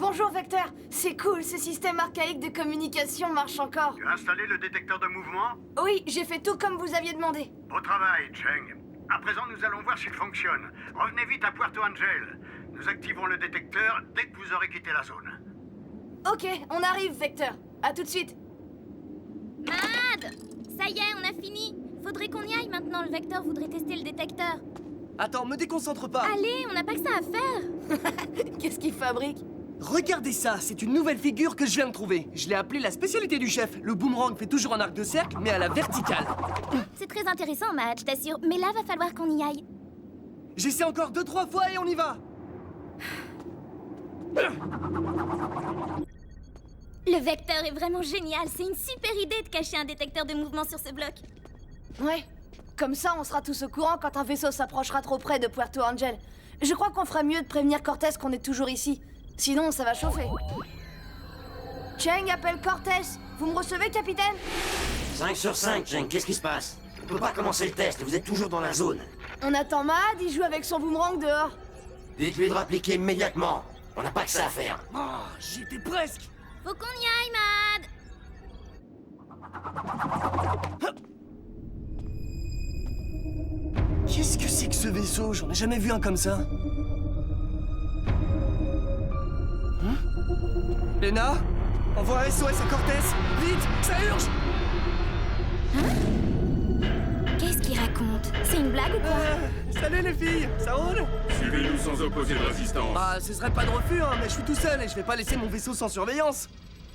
bonjour Vecteur. C'est cool, ce système archaïque de communication marche encore. Tu as installé le détecteur de mouvement? Oui, j'ai fait tout comme vous aviez demandé. Beau travail, Cheng. À présent, nous allons voir s'il fonctionne. Revenez vite à Puerto Angel. Nous activons le détecteur dès que vous aurez quitté la zone. Ok, on arrive Vecteur. À tout de suite. Mad! Ça y est, on a fini. Faudrait qu'on y aille maintenant, le Vecteur voudrait tester le détecteur. Attends, me déconcentre pas. Allez, on n'a pas que ça à faire. Qu'est-ce qu'il fabrique? Regardez ça, c'est une nouvelle figure que je viens de trouver. Je l'ai appelée la spécialité du chef. Le boomerang fait toujours un arc de cercle, mais à la verticale. C'est très intéressant, Mad, je t'assure. Mais là, va falloir qu'on y aille. J'essaie encore 2-3 fois et on y va. Le Vecteur est vraiment génial. C'est une super idée de cacher un détecteur de mouvement sur ce bloc. Ouais. Comme ça, on sera tous au courant quand un vaisseau s'approchera trop près de Puerto Angel. Je crois qu'on ferait mieux de prévenir Cortez qu'on est toujours ici. Sinon, ça va chauffer. Cheng appelle Cortez. Vous me recevez, capitaine? 5 sur 5, Cheng, qu'est-ce qui se passe? On peut pas commencer le test, vous êtes toujours dans la zone. On attend Mad, il joue avec son boomerang dehors. Dites-lui de rappliquer immédiatement. On n'a pas que ça à faire. Oh, j'étais presque. Faut qu'on y aille, Mad. Qu'est-ce que c'est que ce vaisseau? J'en ai jamais vu un comme ça. Lena, envoie un SOS à Cortez. Vite, ça urge. Qu'est-ce qu'il raconte? C'est une blague ou quoi? Salut les filles, ça roule? Suivez-nous sans opposer de résistance. Bah, ce serait pas de refus, hein, mais je suis tout seul et je vais pas laisser mon vaisseau sans surveillance.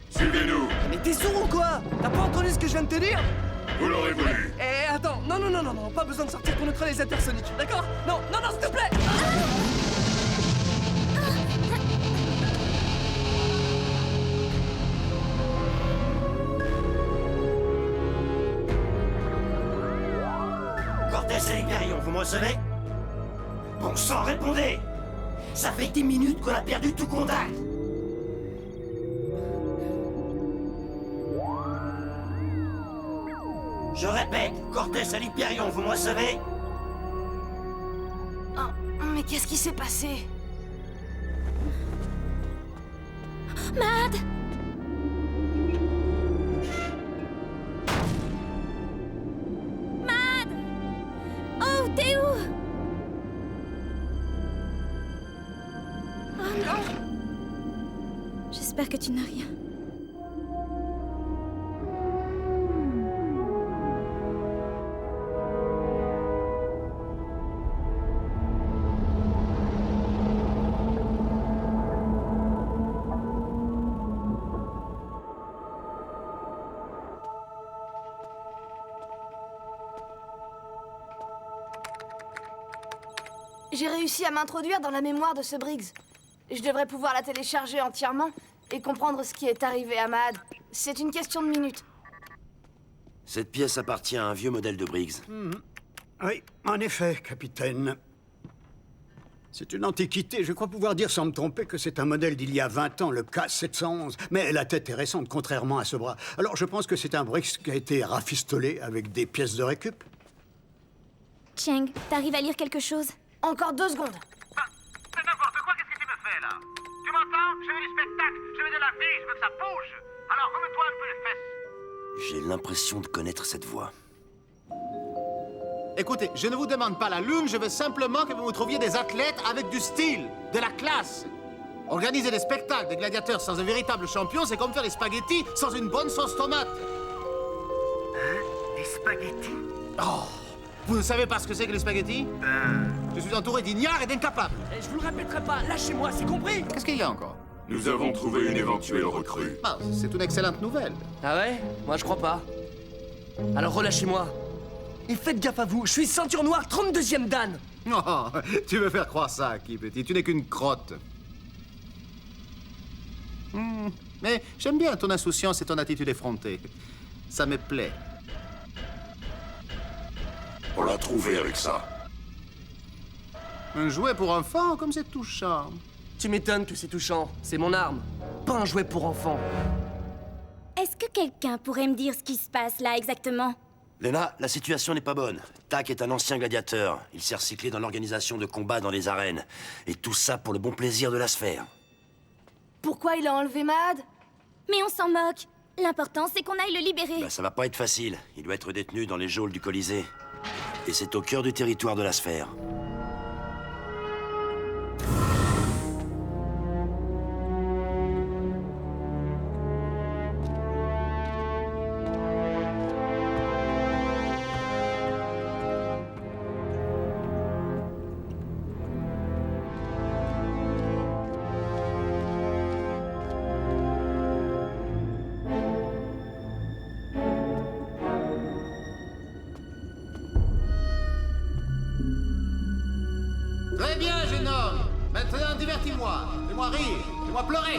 Suivez-nous. Mais t'es sourd ou quoi? T'as pas entendu ce que je viens de te dire? Vous l'aurez voulu. Eh, attends, non, pas besoin de sortir ton neutralisateur sonique, d'accord? Non, s'il te plaît! Cortez et Hyperion, vous me recevez? Bon sang, répondez! Ça fait 10 minutes qu'on a perdu tout contact! Je répète, Cortez et l'Hyperion, vous me recevez? Oh, mais qu'est-ce qui s'est passé? Mad! Mad! Oh, t'es où? Oh non! J'espère que tu n'as rien. J'ai réussi à m'introduire dans la mémoire de ce Briggs. Je devrais pouvoir la télécharger entièrement et comprendre ce qui est arrivé à Mad. C'est une question de minutes. Cette pièce appartient à un vieux modèle de Briggs. Oui, en effet, capitaine. C'est une antiquité. Je crois pouvoir dire sans me tromper que c'est un modèle d'il y a 20 ans, le K711. Mais la tête est récente, contrairement à ce bras. Alors je pense que c'est un Briggs qui a été rafistolé avec des pièces de récup. Cheng, t'arrives à lire quelque chose? Encore 2 secondes. C'est n'importe quoi, qu'est-ce que tu me fais, là? Tu m'entends? Je veux du spectacle, je veux de la vie, je veux que ça bouge. Alors remets-toi un peu les fesses. J'ai l'impression de connaître cette voix. Écoutez, je ne vous demande pas la lune, je veux simplement que vous me trouviez des athlètes avec du style, de la classe. Organiser des spectacles, des gladiateurs sans un véritable champion, c'est comme faire des spaghettis sans une bonne sauce tomate. Hein? Des spaghettis? Oh, vous ne savez pas ce que c'est que les spaghettis? Je suis entouré d'ignares et d'incapables. Et je vous le répéterai pas, lâchez-moi, c'est compris? Qu'est-ce qu'il y a encore? Nous avons trouvé une éventuelle recrue. Ah, c'est une excellente nouvelle. Ah ouais? Moi je crois pas. Alors relâchez-moi. Et faites gaffe à vous, je suis ceinture noire 32e Dan. Oh, tu veux faire croire ça à qui, petit? Tu n'es qu'une crotte. Mais j'aime bien ton insouciance et ton attitude effrontée. Ça me plaît. On l'a trouvé avec ça. Un jouet pour enfants, comme c'est touchant. Tu m'étonnes que c'est touchant, c'est mon arme. Pas un jouet pour enfants. Est-ce que quelqu'un pourrait me dire ce qui se passe là exactement? Lena, la situation n'est pas bonne. Tak est un ancien gladiateur. Il s'est recyclé dans l'organisation de combats dans les arènes. Et tout ça pour le bon plaisir de la sphère. pourquoi il a enlevé Mad? Mais on s'en moque. L'important, c'est qu'on aille le libérer. Bah, ça va pas être facile. Il doit être détenu dans les geôles du Colisée. Et c'est au cœur du territoire de la sphère. Très bien, jeune homme. Maintenant, divertis-moi. Fais-moi rire. Fais-moi pleurer.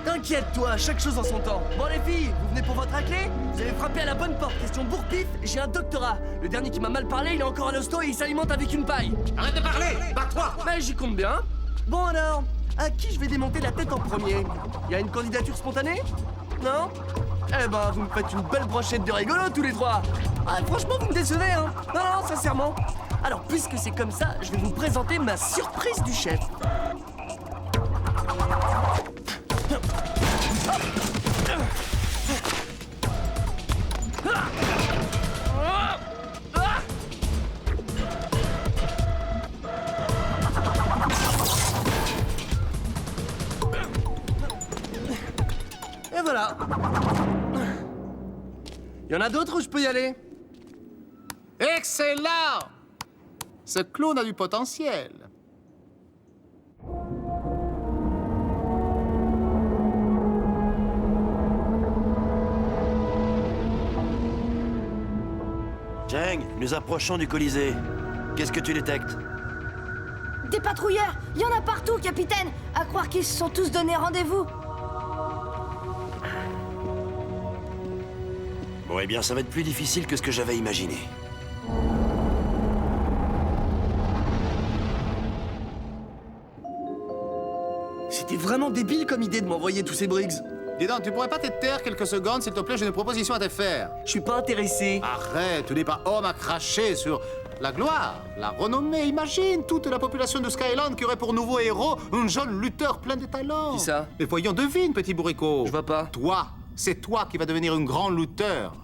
T'inquiète-toi, chaque chose en son temps. Bon les filles, vous venez pour votre raclée? Vous avez frappé à la bonne porte, question bourre-pif, j'ai un doctorat. Le dernier qui m'a mal parlé, il est encore à l'hosto et il s'alimente avec une paille. Arrête de parler. Bats-toi. Mais j'y compte bien. Bon alors, à qui je vais démonter la tête en premier? Y a une candidature spontanée? Non? Eh ben, vous me faites une belle brochette de rigolo tous les trois. Ah, franchement, vous me décevez, hein? Non, sincèrement. Alors, puisque c'est comme ça, je vais vous présenter ma surprise du chef. Et voilà. Y en a d'autres où je peux y aller? Excellent. Ce clown a du potentiel. Cheng, nous approchons du Colisée. Qu'est-ce que tu détectes? Des patrouilleurs! Il y en a partout, capitaine! À croire qu'ils se sont tous donné rendez-vous! Bon, eh bien, ça va être plus difficile que ce que j'avais imaginé. C'était vraiment débile comme idée de m'envoyer tous ces Briggs. Dis donc, tu pourrais pas te taire quelques secondes, s'il te plaît? J'ai une proposition à te faire. Je suis pas intéressé. Arrête, tu n'es pas homme à cracher sur la gloire, la renommée. Imagine toute la population de Skyland qui aurait pour nouveau héros un jeune lutteur plein de talent. Qui ça? Mais voyons, devine, petit bourricot. Je vois pas. Toi, c'est toi qui vas devenir un grand lutteur.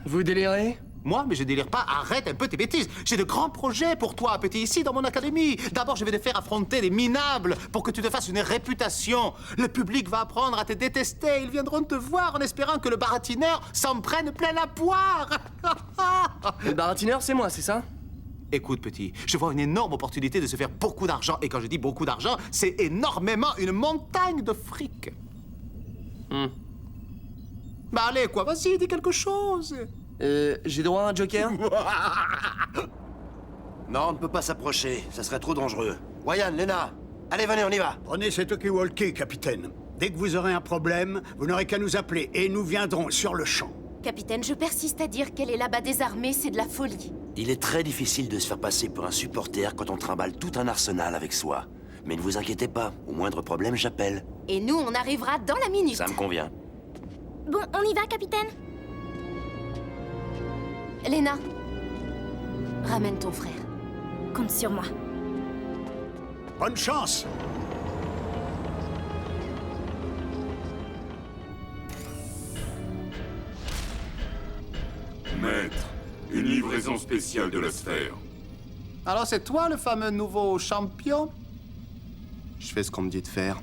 Vous délirez? Moi, mais je délire pas, arrête un peu tes bêtises. J'ai de grands projets pour toi, petit, ici, dans mon académie. D'abord, je vais te faire affronter des minables pour que tu te fasses une réputation. Le public va apprendre à te détester. Ils viendront te voir en espérant que le baratineur s'en prenne plein la poire. Le baratineur, c'est moi, c'est ça? Écoute, petit, je vois une énorme opportunité de se faire beaucoup d'argent. Et quand je dis beaucoup d'argent, c'est énormément une montagne de fric. Bah allez, quoi, vas-y, dis quelque chose. J'ai droit à un joker? Non, on ne peut pas s'approcher. Ça serait trop dangereux. Ryan, Lena, allez, venez, on y va. Prenez cet talkie-walkie, capitaine. Dès que vous aurez un problème, vous n'aurez qu'à nous appeler et nous viendrons sur le champ. Capitaine, je persiste à dire qu'elle est là-bas désarmée, c'est de la folie. Il est très difficile de se faire passer pour un supporter quand on trimballe tout un arsenal avec soi. Mais ne vous inquiétez pas, au moindre problème, j'appelle. Et nous, on arrivera dans la minute. Ça me convient. Bon, on y va, capitaine? Lena, ramène ton frère. Compte sur moi. Bonne chance! Maître, une livraison spéciale de la sphère. Alors c'est toi le fameux nouveau champion? Je fais ce qu'on me dit de faire.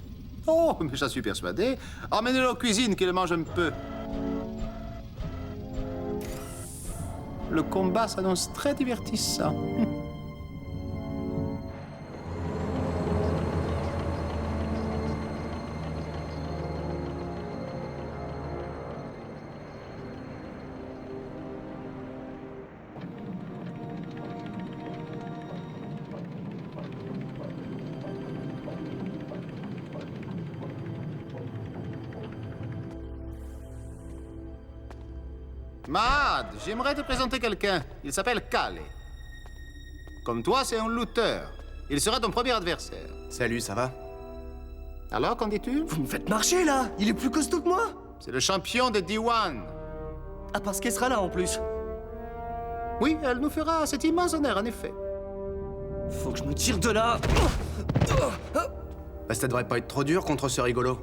Oh, mais j'en suis persuadé. Emmenez-le aux cuisines qu'il mange un peu. Le combat s'annonce très divertissant. Mad, j'aimerais te présenter quelqu'un. Il s'appelle Kale. Comme toi, c'est un lutteur. Il sera ton premier adversaire. Salut, ça va? Alors, qu'en dis-tu? Vous me faites marcher, là! Il est plus costaud que moi! C'est le champion de D1. Ah, parce qu'elle sera là, en plus. Oui, elle nous fera cet immense honneur, en effet. Faut que je me tire de là! Bah, ça devrait pas être trop dur contre ce rigolo.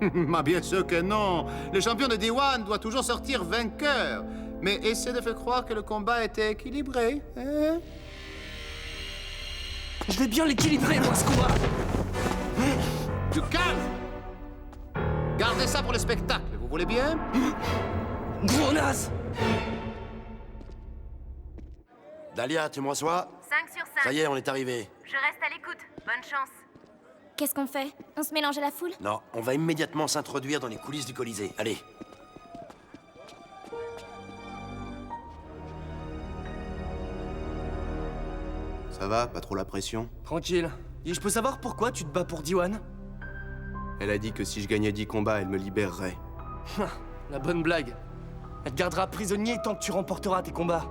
Mais bien sûr que non. Le champion de D1 doit toujours sortir vainqueur. Mais essaie de faire croire que le combat était équilibré, hein? Je vais bien l'équilibrer, moi, ce combat. Du calme! Gardez ça pour le spectacle, vous voulez bien? Gros naze! Dahlia, tu me reçois? 5 sur 5. Ça y est, on est arrivé. Je reste à l'écoute. Bonne chance. Qu'est-ce qu'on fait? On se mélange à la foule? Non, on va immédiatement s'introduire dans les coulisses du Colisée. Allez. Ça va, pas trop la pression? Tranquille. Et je peux savoir pourquoi tu te bats pour D1? Elle a dit que si je gagnais 10 combats, elle me libérerait. La bonne blague. Elle te gardera prisonnier tant que tu remporteras tes combats.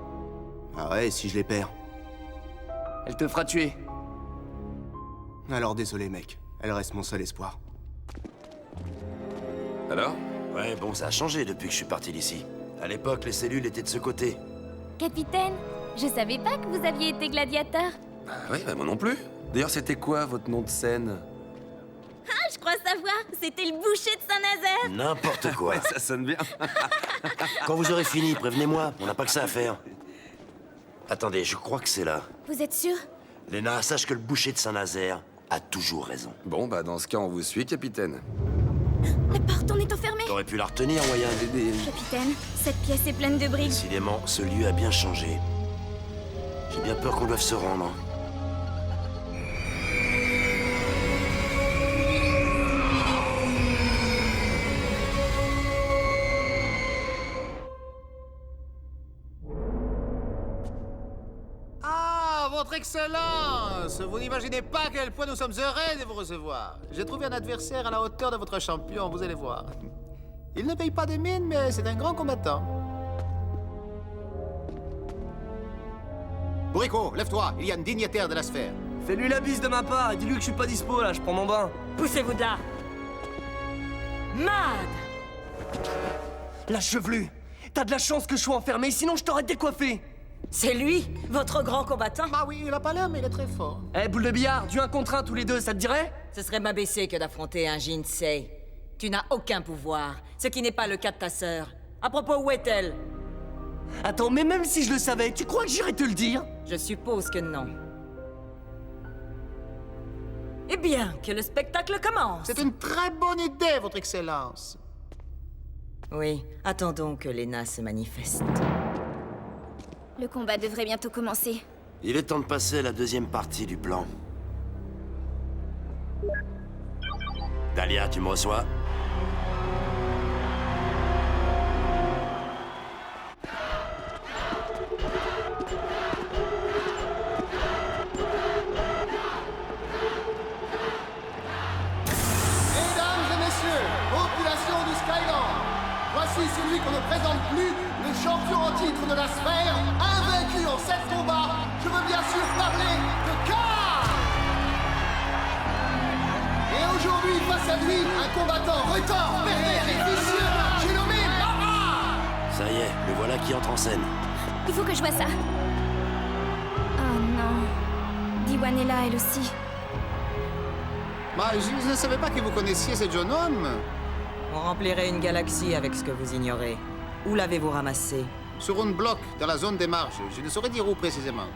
Ah ouais, et si je les perds? Elle te fera tuer. Alors désolé, mec. Elle reste mon seul espoir. Alors? Ouais, bon, ça a changé depuis que je suis parti d'ici. À l'époque, les cellules étaient de ce côté. Capitaine, je savais pas que vous aviez été gladiateur. Oui, moi non plus. D'ailleurs, c'était quoi votre nom de scène? Ah, je crois savoir. C'était le boucher de Saint-Nazaire. N'importe quoi. Ça sonne bien. Quand vous aurez fini, prévenez-moi. On n'a pas que ça à faire. Attendez, je crois que c'est là. Vous êtes sûr? Léna, sache que le boucher de Saint-Nazaire a toujours raison. Bon, bah dans ce cas, on vous suit, capitaine. La porte, on est enfermé. T'aurais pu la retenir, moyen d'aider. Capitaine, cette pièce est pleine de briques. Décidément, ce lieu a bien changé. J'ai bien peur qu'on doive se rendre. Ah, votre Excellence! Vous n'imaginez pas à quel point nous sommes heureux de vous recevoir. J'ai trouvé un adversaire à la hauteur de votre champion, vous allez voir. Il ne paye pas de mine, mais c'est un grand combattant. Bourrico, lève-toi, il y a un dignitaire de la sphère. Fais-lui la bise de ma part et dis-lui que je suis pas dispo là, je prends mon bain. Poussez-vous de là! Mad! La chevelue! T'as de la chance que je sois enfermé, sinon je t'aurais décoiffé! C'est lui, votre grand combattant? Ah oui, il a pas l'air, mais il est très fort. Eh, boule de billard, du 1 contre 1 tous les deux, ça te dirait? Ce serait m'abaisser que d'affronter un Jinsei. Tu n'as aucun pouvoir, ce qui n'est pas le cas de ta sœur. À propos, où est-elle? Attends, mais même si je le savais, tu crois que j'irais te le dire? Je suppose que non. Eh bien, que le spectacle commence! C'est une très bonne idée, votre Excellence. Oui, attendons que Léna se manifeste. Le combat devrait bientôt commencer. Il est temps de passer à la deuxième partie du plan. Dahlia, tu me reçois? Mesdames et messieurs, population du Skyland, voici celui qu'on ne présente plus, le champion en titre de la sphère, invaincu en 7 combats. Je veux bien sûr parler de K. Et aujourd'hui, face à lui, un combattant retors, pervers et vicieux, j'ai nommé Mara. Ça y est, le voilà qui entre en scène. Il faut que je vois ça. Oh non. D1 est là, elle aussi. Bah, je ne savais pas que vous connaissiez ce jeune homme. On remplirait une galaxie avec ce que vous ignorez. Où l'avez-vous ramassé? Sur un bloc, dans la zone des marches. Je ne saurais dire où précisément.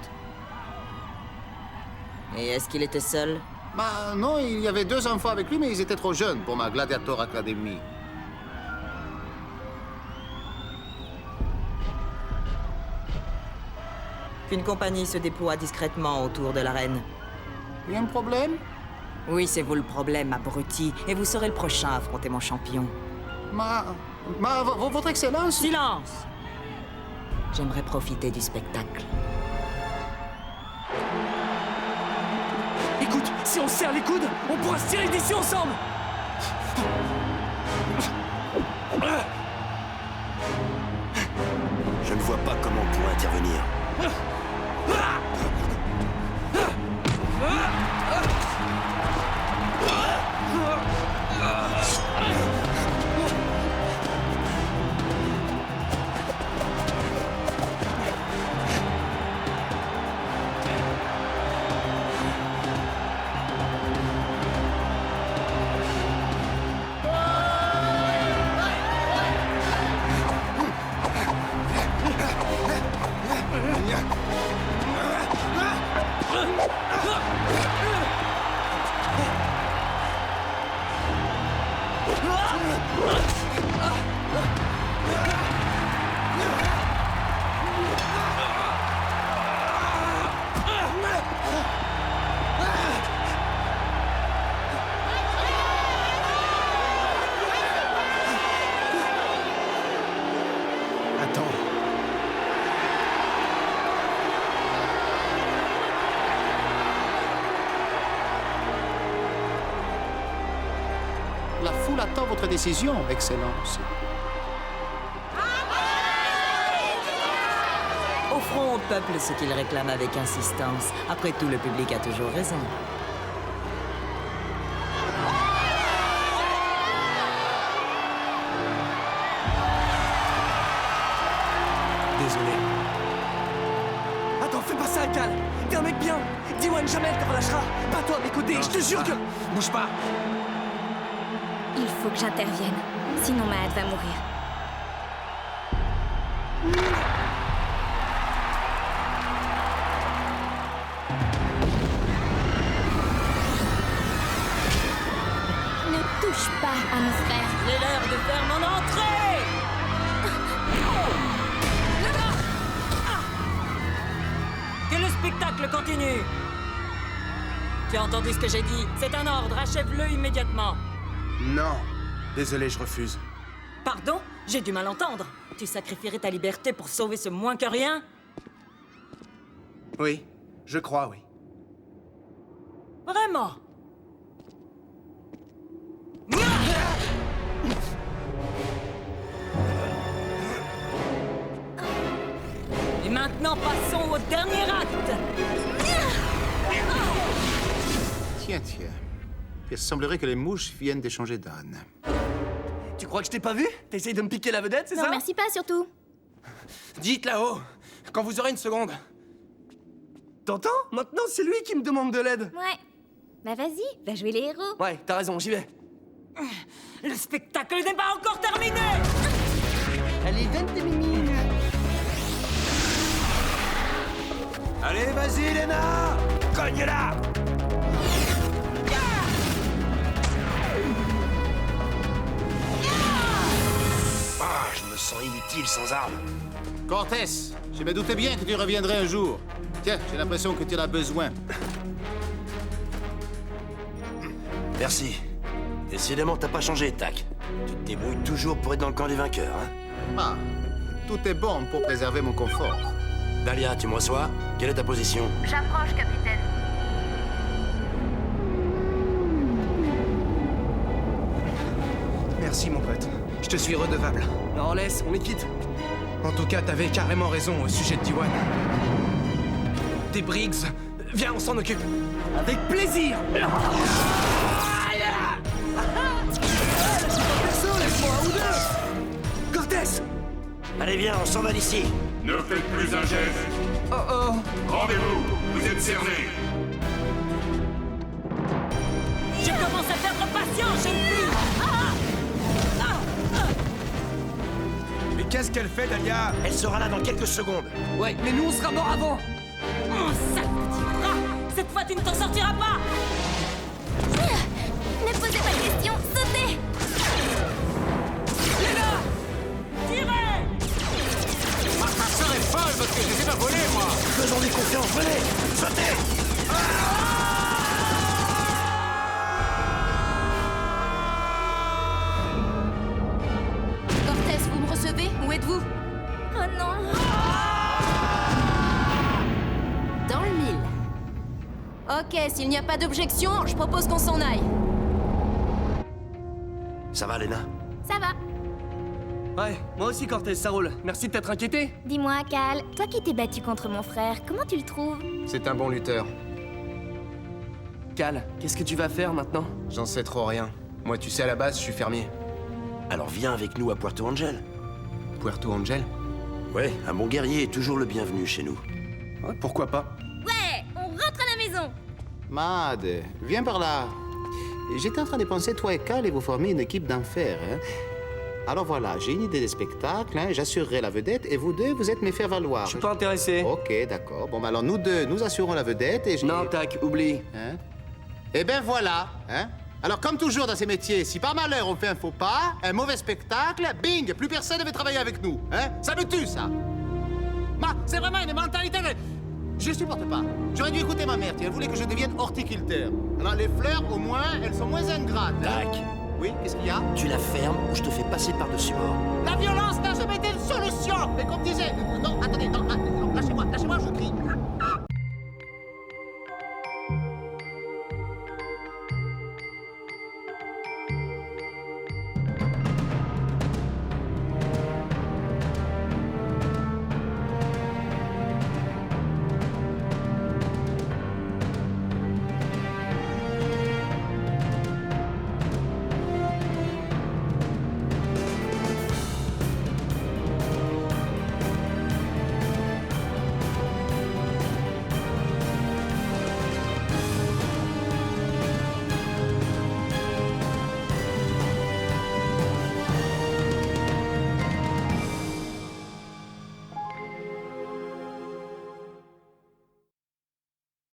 Et est-ce qu'il était seul? Bah non, il y avait 2 enfants avec lui, mais ils étaient trop jeunes pour ma Gladiator Academy. Qu'une compagnie se déploie discrètement autour de l'arène. Il y a un problème? Oui, c'est vous le problème, abruti, et vous serez le prochain à affronter mon champion. Votre Excellence... Silence! J'aimerais profiter du spectacle. Écoute, si on serre les coudes, on pourra se tirer d'ici ensemble! Je ne vois pas comment on pourrait intervenir. La foule attend votre décision, Excellence. Offrons au peuple ce qu'il réclame avec insistance. Après tout, le public a toujours raison. Désolé. Attends, fais pas ça, Cal. T'es un mec bien. D1 jamais te relâchera. Pas toi, Mécodé, je te jure que... Bouge pas. Il faut que j'intervienne, sinon Maad va mourir. Ne touche pas à mon frère. Il est l'heure de faire mon entrée! Que le spectacle continue! Tu as entendu ce que j'ai dit? C'est un ordre, achève-le immédiatement. Non. Désolé, je refuse. Pardon? J'ai dû mal entendre. Tu sacrifierais ta liberté pour sauver ce moins que rien? Oui, je crois, oui. Vraiment? Et maintenant, passons au dernier acte. Tiens. Il semblerait que les mouches viennent d'échanger d'âne. Tu crois que je t'ai pas vu? T'essayes de me piquer la vedette, c'est Non, ça? merci pas, surtout. Dites là-haut, quand vous aurez une seconde. T'entends? Maintenant, c'est lui qui me demande de l'aide. Ouais. Bah vas-y, va jouer les héros. Ouais, t'as raison, j'y vais. Le spectacle n'est pas encore terminé! Allez, donne tes mimines. Allez, vas-y, Léna! Cogne-la! Ah, je me sens inutile sans armes. Cortés, je me doutais bien que tu reviendrais un jour. Tiens, j'ai l'impression que tu en as besoin. Merci. Décidément, t'as pas changé, Tac. Tu te débrouilles toujours pour être dans le camp des vainqueurs, hein? Ah, tout est bon pour préserver mon confort. Dahlia, tu me reçois? Quelle est ta position? J'approche, capitaine. Merci, mon pote. Je te suis redevable. Non, laisse, on est quitte. En tout cas, t'avais carrément raison au sujet de D1. Des Briggs. Viens, on s'en occupe. Avec plaisir. Perso, laisse-moi un ou deux. Cortés. Allez, viens, on s'en va d'ici. Ne faites plus un geste. Oh. Rendez-vous, vous êtes cernés. Je commence à perdre patience, jeune fille! Mais qu'est-ce qu'elle fait, Dahlia? Elle sera là dans quelques secondes. Ouais, mais nous, on sera morts avant. Oh, sale petit rat! Cette fois, tu ne t'en sortiras pas! Ne posez pas de questions, sautez! Tirez! Ma sœur est folle parce que je les ai pas volés, moi! Faisons-lui confiance, venez! Sautez! Cortés, vous me recevez? Où êtes-vous? Oh non! Dans le mille. Ok, s'il n'y a pas d'objection, je propose qu'on s'en aille. Ça va, Léna? Ça va. Ouais, moi aussi, Cortés, ça roule. Merci de t'être inquiété. Dis-moi, Cal, toi qui t'es battu contre mon frère, comment tu le trouves? C'est un bon lutteur. Cal, qu'est-ce que tu vas faire maintenant? J'en sais trop rien. Moi, tu sais, à la base, je suis fermier. Alors viens avec nous à Puerto Angel. Puerto Angel? Ouais, un bon guerrier est toujours le bienvenu chez nous. Ouais, pourquoi pas? Ouais, on rentre à la maison. Mad, viens par là. J'étais en train de penser, toi et Cal, et vous formez une équipe d'enfer, hein? Alors voilà, j'ai une idée des spectacles, hein, j'assurerai la vedette, et vous deux, vous êtes mes faire-valoir. Je suis pas intéressé. Ok, d'accord. Bon, bah alors nous deux, nous assurons la vedette et j'ai... Non, tac, oublie. Hein? Eh ben voilà, hein. Alors comme toujours dans ces métiers, si par malheur on fait un faux pas, un mauvais spectacle, bing, plus personne ne veut travailler avec nous, hein. Ça me tue, ça. C'est vraiment une mentalité de... Je supporte pas. J'aurais dû écouter ma mère, elle voulait que je devienne horticulteur. Alors les fleurs, au moins, elles sont moins ingrates. Hein? Tac. Oui, qu'est-ce qu'il y a? Tu la fermes ou je te fais passer par-dessus bord. La violence n'a jamais été une solution. Mais comme disait... Non, attendez, non,